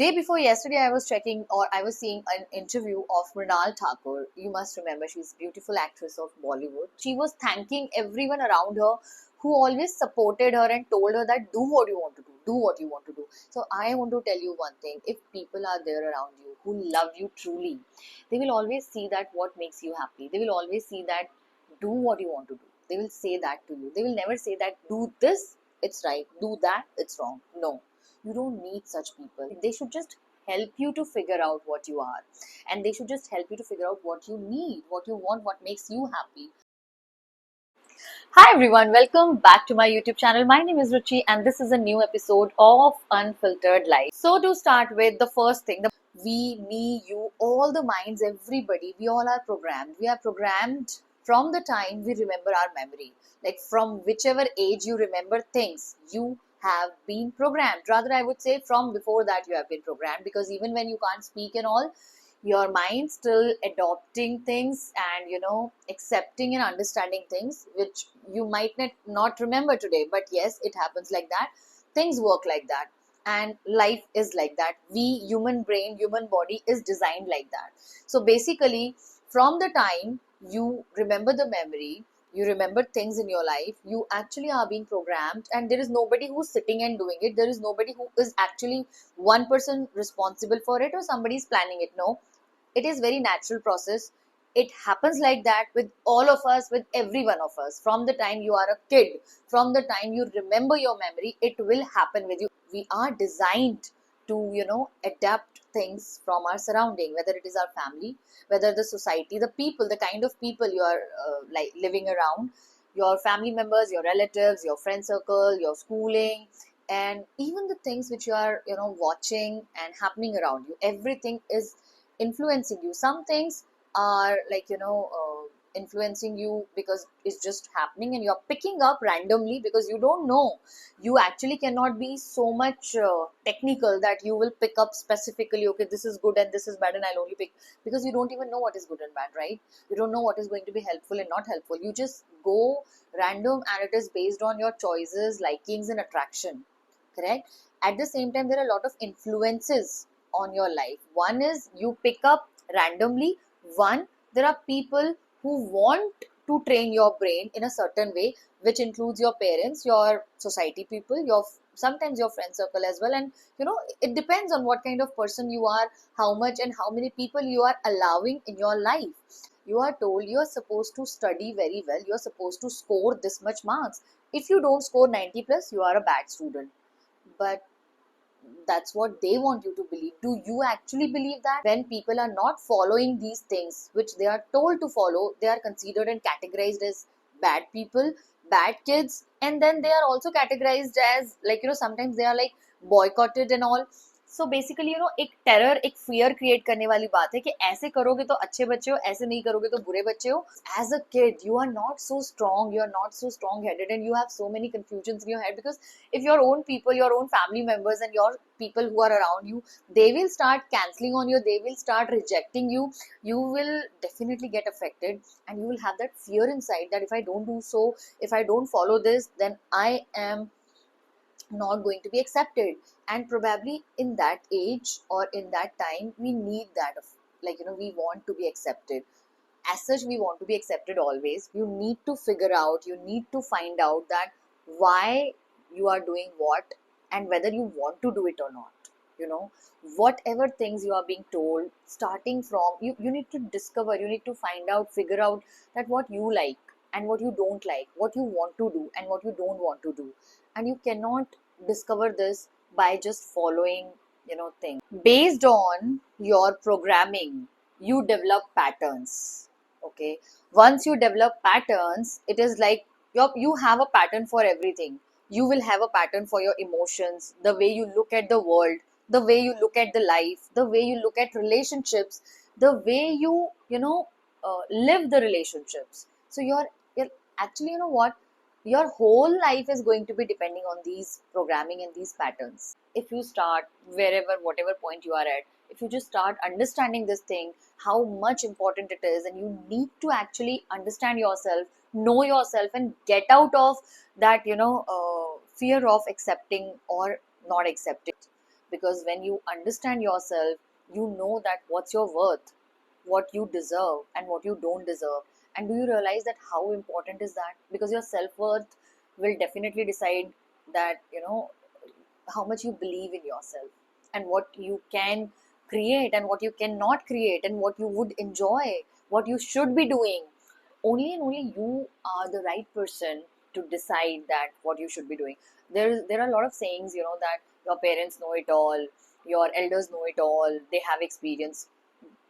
Day before yesterday, I was checking or I was seeing an interview of Mrinal Thakur. You must remember, she's a beautiful actress of Bollywood. She was thanking everyone around her who always supported her and told her that do what you want to do, do what you want to do. So I want to tell you one thing: if people are there around you who love you truly, they will always see that what makes you happy. They will always see that do what you want to do. They will say that to you. They will never say that do this, it's right, do that, it's wrong. No, you don't need such people. They should just help you to figure out what you are, and they should just help you to figure out what you need, what you want, what makes you happy. Hi everyone, welcome back to my YouTube channel. My name is Ruchi and this is a new episode of Unfiltered Life. So to start with, the first thing, we, me, you, all the minds, everybody, we all are programmed. We are programmed from the time we remember our memory. Like from whichever age you remember things, you have been programmed. Rather, I would say from before that you have been programmed, because even when you can't speak and all, your mind still adopting things and accepting and understanding things which you might not remember today, but yes, it happens like that. Things work like that, and life is like that. Human brain, human body is designed like that. So basically, from the time you remember the memory, you remember things in your life, you actually are being programmed, and there is nobody who's sitting and doing it. There is nobody who is actually one person responsible for it or somebody is planning it. No, it is very natural process. It happens like that with all of us, with every one of us. From the time you are a kid, from the time you remember your memory, it will happen with you. We are designed to adapt things from our surrounding, whether it is our family, whether the society, the people, the kind of people you are like living around, your family members, your relatives, your friend circle, your schooling, and even the things which you are watching and happening around you. Everything is influencing you. Some things are like influencing you because it's just happening and you're picking up randomly because you don't know. You actually cannot be so much technical that you will pick up specifically, okay, this is good and this is bad and I'll only pick, because you don't even know what is good and bad, right? You don't know what is going to be helpful and not helpful. You just go random and it is based on your choices, likings and attraction, correct? At the same time, there are a lot of influences on your life. One is you pick up randomly. One, there are people who want to train your brain in a certain way, which includes your parents, your society people, your sometimes your friend circle as well. And it depends on what kind of person you are, how much and how many people you are allowing in your life. You are told you are supposed to study very well, you are supposed to score this much marks. If you don't score 90 plus, you are a bad student. But that's what they want you to believe. Do you actually believe that? When people are not following these things which they are told to follow, they are considered and categorized as bad people, bad kids, and then they are also categorized as like sometimes they are like boycotted and all. So basically एक terror, एक fear create करने वाली बात है कि ऐसे करोगे तो अच्छे बच्चे हो, ऐसे नहीं करोगे तो बुरे बच्चे हो. As a kid you are not so strong, you are not so strong headed and you have so many confusions in your head, because if your own people, your own family members and your people who are around you, they will start canceling on you, they will start rejecting you, you will definitely get affected, and you will have that fear inside that if I don't do so, if I don't follow this, then I am not going to be accepted. And probably in that age or in that time, we need that of we want to be accepted. As such, we want to be accepted always. You need to figure out, you need to find out that why you are doing what and whether you want to do it or not. Whatever things you are being told, starting from you need to discover, you need to find out, figure out that what you like and what you don't like, what you want to do and what you don't want to do. And you cannot discover this by just following things based on your programming. You develop patterns. Okay, once you develop patterns, it is like you have a pattern for everything. You will have a pattern for your emotions, the way you look at the world, the way you look at the life, the way you look at relationships, the way you live the relationships. So you're actually, what, your whole life is going to be depending on these programming and these patterns. If you start wherever, whatever point you are at, if you just start understanding this thing, how much important it is, and you need to actually understand yourself, know yourself, and get out of that fear of accepting or not accepting. because when you understand yourself, you know that what's your worth, what you deserve and what you don't deserve. And do you realize that how important is that? Because your self-worth will definitely decide that, how much you believe in yourself, and what you can create and what you cannot create, and what you would enjoy, what you should be doing. Only and only you are the right person to decide that what you should be doing. There are a lot of sayings, that your parents know it all, your elders know it all, they have experience.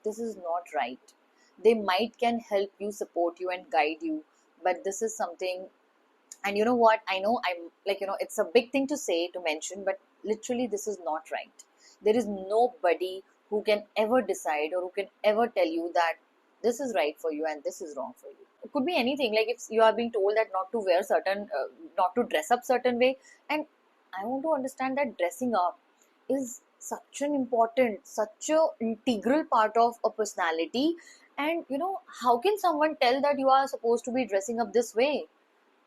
This is not right. They might can help you, support you and guide you, but this is something. And you know what, I know I'm like, it's a big thing to say, to mention, but literally this is not right. There is nobody who can ever decide or who can ever tell you that this is right for you and this is wrong for you. It could be anything, like if you are being told that not to wear certain not to dress up certain way. And I want to understand that dressing up is such an important, such a integral part of a personality. And how can someone tell that you are supposed to be dressing up this way?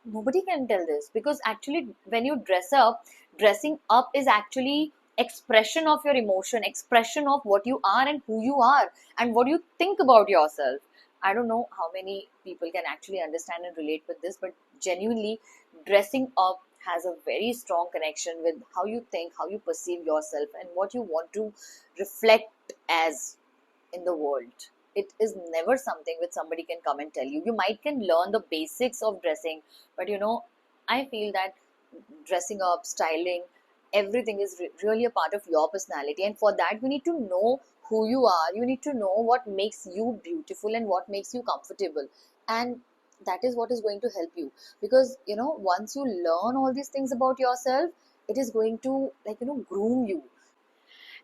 Nobody can tell this, because actually when you dress up, dressing up is actually expression of your emotion, expression of what you are and who you are and what you think about yourself. I don't know how many people can actually understand and relate with this, but genuinely, dressing up has a very strong connection with how you think, how you perceive yourself, and what you want to reflect as in the world. It is never something which somebody can come and tell you. You might can learn the basics of dressing, but I feel that dressing up, styling, everything is really a part of your personality. And for that, you need to know who you are. You need to know what makes you beautiful and what makes you comfortable. And that is what is going to help you. Because, once you learn all these things about yourself, it is going to, like, groom you.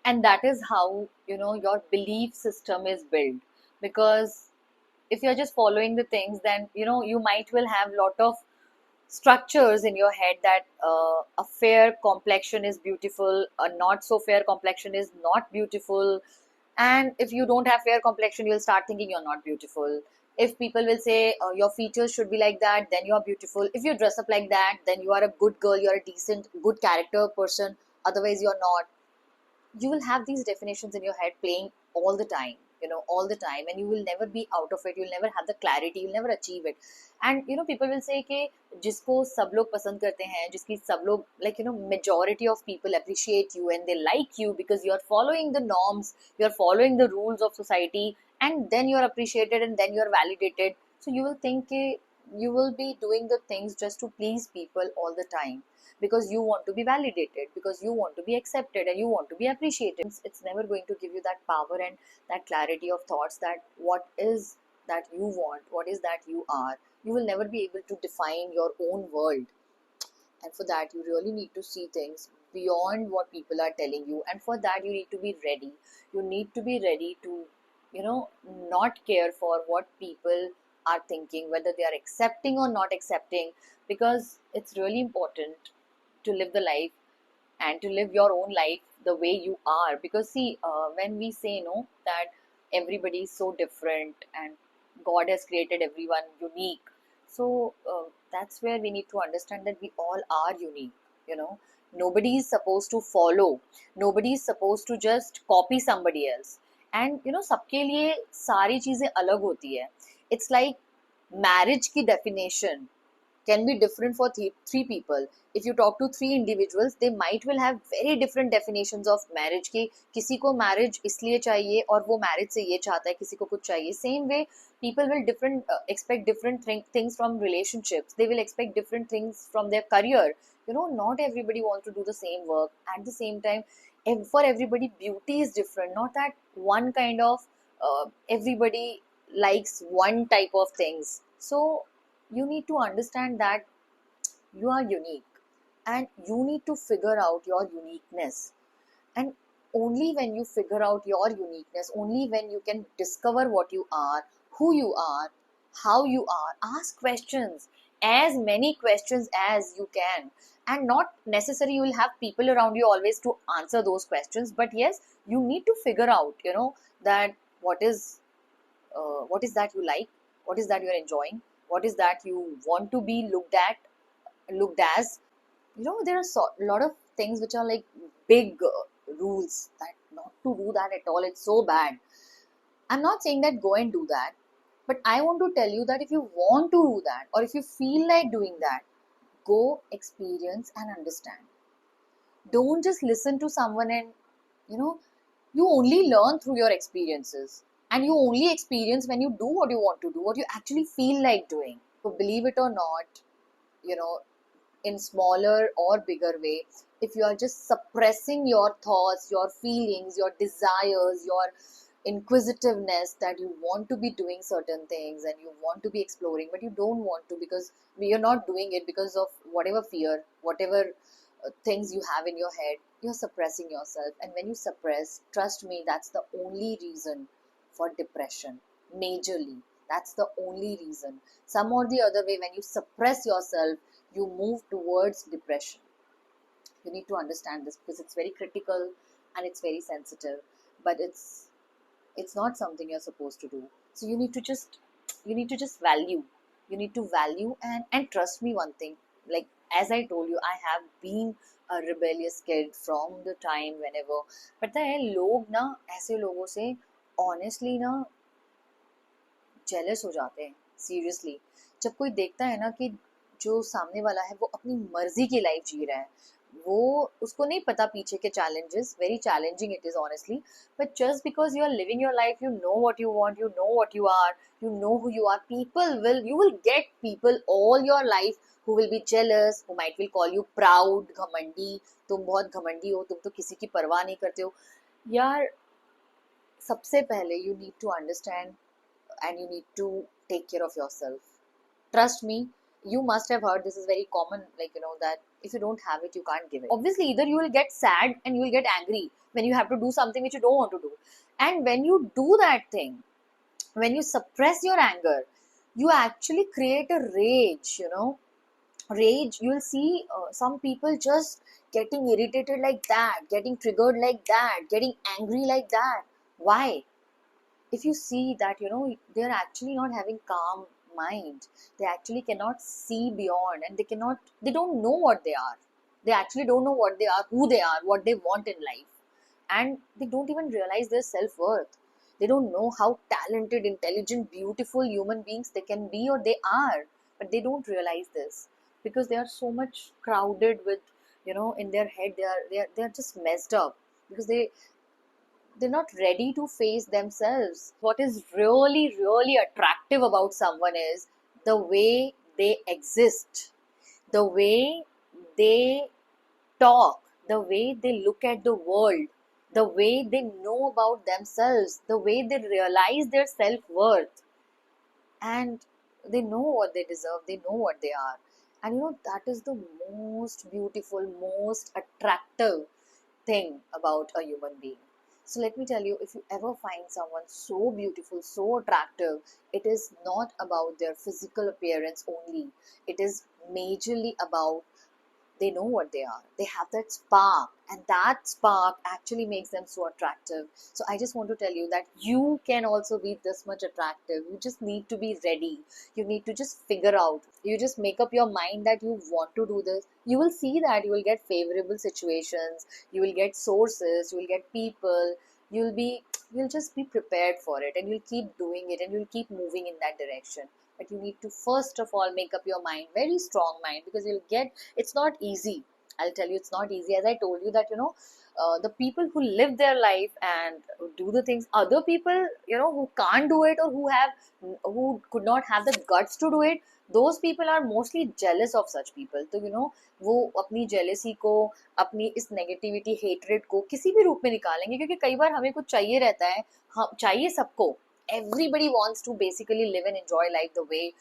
And that is how your belief system is built. Because if you're just following the things, then you might will have lot of structures in your head that a fair complexion is beautiful, a not so fair complexion is not beautiful. And if you don't have fair complexion, you'll start thinking you're not beautiful. If people will say your features should be like that, then you're beautiful. If you dress up like that, then you are a good girl, you're a decent, good character person. Otherwise you're not. You will have these definitions in your head playing all the time, all the time, and you will never be out of it. You'll never have the clarity, you'll never achieve it. And people will say कि जिसको सब लोग पसंद करते हैं, जिसकी सब लोग, like, majority of people appreciate you and they like you because you're following the norms, you're following the rules of society, and then you're appreciated and then you're validated. So you will think कि you will be doing the things just to please people all the time, because you want to be validated, because you want to be accepted and you want to be appreciated. It's never going to give you that power and that clarity of thoughts, that what is that you want, what is that you are. You will never be able to define your own world. And for that, you really need to see things beyond what people are telling you. And for that, you need to be ready. You need to be ready to, not care for what people are thinking, whether they are accepting or not accepting, because it's really important to live the life and to live your own life the way you are. Because see, when we say no, that everybody is so different and God has created everyone unique, so that's where we need to understand that we all are unique. Nobody is supposed to follow, nobody is supposed to just copy somebody else. And सबके लिए सारी चीजें अलग होती है. It's like marriage की definition can be different for three people. If you talk to three individuals, they might will have very different definitions of marriage. कि किसी को marriage इसलिए चाहिए और वो marriage से ये चाहता है, किसी को कुछ चाहिए. Same way, people will expect different things from relationships. They will expect different things from their career. Not everybody wants to do the same work. At the same time, for everybody, beauty is different. Not that one kind of everybody likes one type of things. So you need to understand that you are unique and you need to figure out your uniqueness. And only when you figure out your uniqueness, only when you can discover what you are, who you are, how you are, ask questions, as many questions as you can. And not necessarily you will have people around you always to answer those questions, but yes, you need to figure out, that what is that you like, what is that you are enjoying, what is that you want to be looked as. There are a lot of things which are like big rules that not to do that at all. It's so bad. I'm not saying that go and do that, but I want to tell you that if you want to do that or if you feel like doing that, go experience and understand. Don't just listen to someone and, you know, you only learn through your experiences, and you only experience when you do what you want to do, what you actually feel like doing. So believe it or not, you know, in smaller or bigger way, if you are just suppressing your thoughts, your feelings, your desires, your inquisitiveness, that you want to be doing certain things and you want to be exploring but you don't want to because you're not doing it because of whatever fear, whatever things you have in your head, you're suppressing yourself. And when you suppress, trust me, that's the only reason for depression, majorly. That's the only reason. Some or the other way, when you suppress yourself, you move towards depression. You need to understand this because it's very critical and it's very sensitive, but it's not something you're supposed to do. So you need to just value. You need to value, and trust me one thing, like as I told you, I have been a rebellious kid from the time whenever. पता है लोग ना ऐसे लोगों से honestly ना jealous हो जाते हैं सीरियसली. जब कोई देखता है ना कि जो सामने वाला है वो अपनी मर्जी की लाइफ जी रहा है, वो उसको नहीं पता पीछे के challenges, very challenging it is honestly, but just because you are living your life, you know what you want, you know what you are, you know who you are, you will get people all your life who will be jealous, who might will call you proud, घमंडी. तुम बहुत घमंडी हो, तुम तो किसी की परवाह नहीं करते हो. यार, सबसे पहले you need to understand and you need to take care of yourself. Trust me, you must have heard this is very common, like, you know, that if you don't have it, you can't give it. Obviously, either you will get sad and you will get angry when you have to do something which you don't want to do. And when you do that thing, when you suppress your anger, you actually create a rage, you know. Rage, you will see some people just getting irritated like that, getting triggered like that, getting angry like that. Why? If you see that, you know, they're actually not having calm mind, they actually cannot see beyond, and they don't know what they are. They actually don't know what they are, who they are, what they want in life, and they don't even realize their self-worth. They don't know how talented, intelligent, beautiful human beings they can be or they are, but they don't realize this because they are so much crowded with, you know, in their head they are just messed up because they're not ready to face themselves. What is really, really attractive about someone is the way they exist, the way they talk, the way they look at the world, the way they know about themselves, the way they realize their self worth, and they know what they deserve, they know what they are. And you know, that is the most beautiful, most attractive thing about a human being. So let me tell you, if you ever find someone so beautiful, so attractive, it is not about their physical appearance only. It is majorly about they know what they are. They have that spark, and that spark actually makes them so attractive. So I just want to tell you that you can also be this much attractive. You just need to be ready. You need to just figure out. You just make up your mind that you want to do this. You will see that you will get favorable situations, you will get sources, you will get people. You'll be you'll just be prepared for it, and you'll keep doing it, and you'll keep moving in that direction. But you need to first of all make up your mind, very strong mind, because you'll get, it's not easy. I'll tell you, it's not easy. As I told you that, you know, the people who live their life and do the things, other people, you know, who can't do it, or who could not have the guts to do it, those people are mostly jealous of such people. So, you know, वो अपनी jealousy को, अपनी इस negativity, hatred को किसी भी रूप में निकालेंगे, क्योंकि कई बार हमें कुछ चाहिए रहता है, हाँ चाहिए सबको. Everybody wants to basically live and enjoy life the way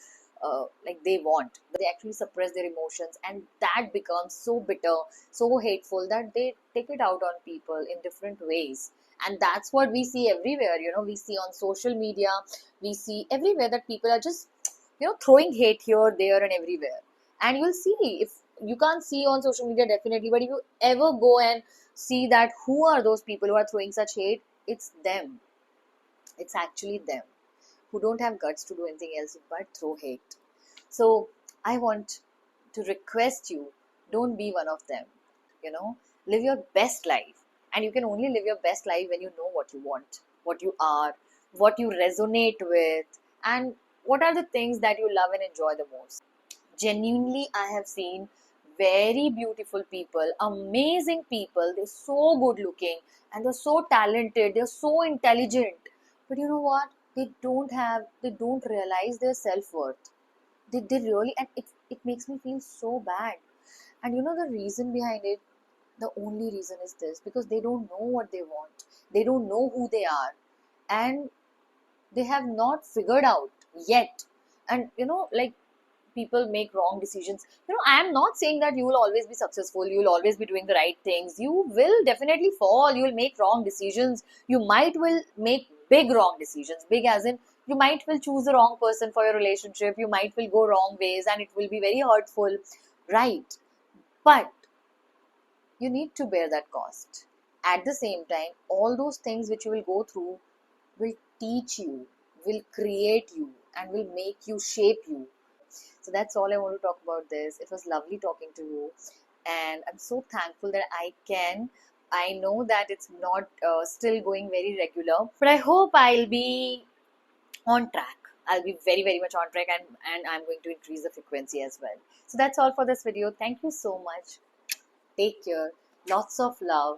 like they want. They actually suppress their emotions, and that becomes so bitter, so hateful, that they take it out on people in different ways. And that's what we see everywhere. You know, we see on social media, we see everywhere that people are just, you know, throwing hate here, there, and everywhere. And you'll see, if you can't see on social media definitely, but if you ever go and see that who are those people who are throwing such hate, it's them. It's actually them who don't have guts to do anything else but throw hate. So I want to request you, don't be one of them. You know, live your best life. And you can only live your best life when you know what you want, what you are, what you resonate with, and what are the things that you love and enjoy the most. Genuinely, I have seen very beautiful people, amazing people. They're so good looking and they're so talented, they're so intelligent, but you know what, they don't realize their self-worth. They really, and it makes me feel so bad. And you know the reason behind it, the only reason is this: because they don't know what they want, they don't know who they are, and they have not figured out yet. And you know, like, people make wrong decisions. You know, I am not saying that you will always be successful, you will always be doing the right things. You will definitely fall, you will make wrong decisions, you might will make big wrong decisions, big as in you might will choose the wrong person for your relationship, you might will go wrong ways and it will be very hurtful, right? But you need to bear that cost. At the same time, all those things which you will go through will teach you, will create you, and will make you, shape you. So that's all I want to talk about this. It was lovely talking to you, and I'm so thankful that I can. I know that it's not still going very regular, but I hope I'll be on track. I'll be very, very much on track, and I'm going to increase the frequency as well. So that's all for this video. Thank you so much. Take care. Lots of love.